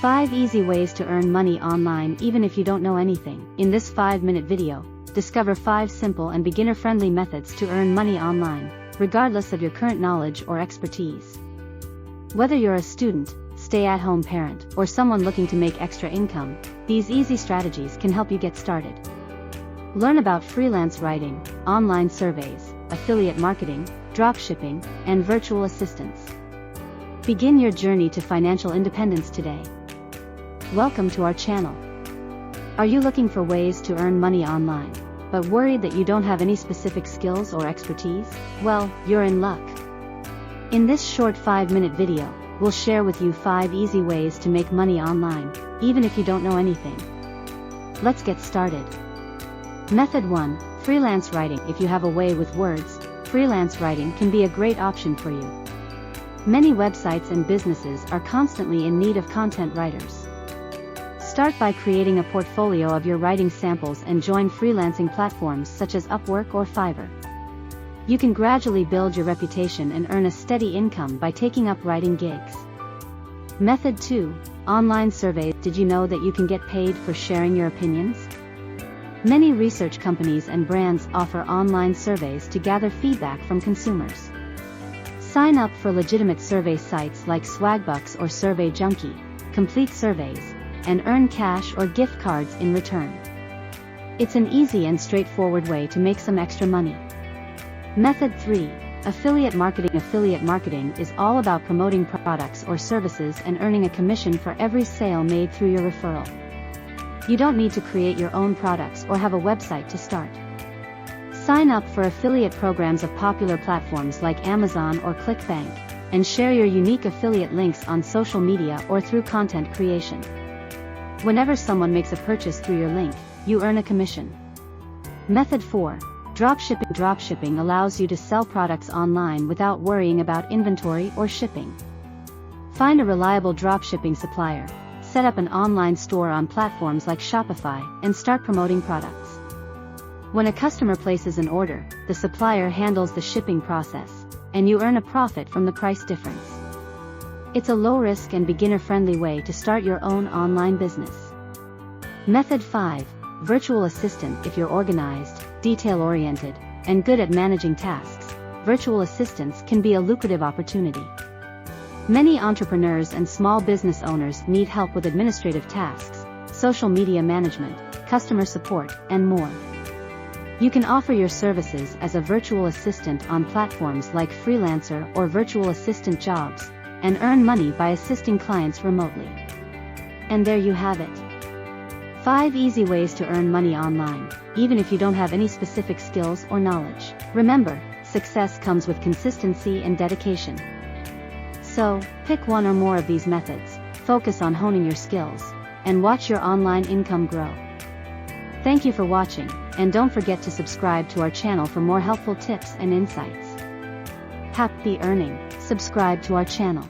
5 easy ways to earn money online even if you don't know anything. In this 5-minute video, discover 5 simple and beginner-friendly methods to earn money online, regardless of your current knowledge or expertise. Whether you're a student, stay-at-home parent, or someone looking to make extra income, these easy strategies can help you get started. Learn about freelance writing, online surveys, affiliate marketing, dropshipping, and virtual assistants. Begin your journey to financial independence today. Welcome to our channel. Are you looking for ways to earn money online, but worried that you don't have any specific skills or expertise? Well, you're in luck. In this short 5-minute video, we'll share with you 5 easy ways to make money online, even if you don't know anything. Let's get started. Method 1. Freelance writing. If you have a way with words, freelance writing can be a great option for you. Many websites and businesses are constantly in need of content writers. Start by creating a portfolio of your writing samples and join freelancing platforms such as Upwork or Fiverr. You can gradually build your reputation and earn a steady income by taking up writing gigs. Method 2. Online surveys. Did you know that you can get paid for sharing your opinions? Many research companies and brands offer online surveys to gather feedback from consumers. Sign up for legitimate survey sites like Swagbucks or Survey Junkie, complete surveys, and earn cash or gift cards in return. It's an easy and straightforward way to make some extra money. Method 3. Affiliate marketing. Affiliate marketing is all about promoting products or services and earning a commission for every sale made through your referral. You don't need to create your own products or have a website to start. Sign up for affiliate programs of popular platforms like Amazon or ClickBank, and share your unique affiliate links on social media or through content creation. Whenever someone makes a purchase through your link, you earn a commission. Method 4. Dropshipping. Dropshipping allows you to sell products online without worrying about inventory or shipping. Find a reliable dropshipping supplier, set up an online store on platforms like Shopify, and start promoting products. When a customer places an order, the supplier handles the shipping process, and you earn a profit from the price difference. It's a low-risk and beginner-friendly way to start your own online business. Method 5. Virtual assistant. If you're organized, detail-oriented, and good at managing tasks, virtual assistants can be a lucrative opportunity. Many entrepreneurs and small business owners need help with administrative tasks, social media management, customer support, and more. You can offer your services as a virtual assistant on platforms like Freelancer or Virtual Assistant Jobs, and earn money by assisting clients remotely. And there you have it. 5 easy ways to earn money online, even if you don't have any specific skills or knowledge. Remember, success comes with consistency and dedication. So, pick one or more of these methods, focus on honing your skills, and watch your online income grow. Thank you for watching, and don't forget to subscribe to our channel for more helpful tips and insights. Happy earning! Subscribe to our channel.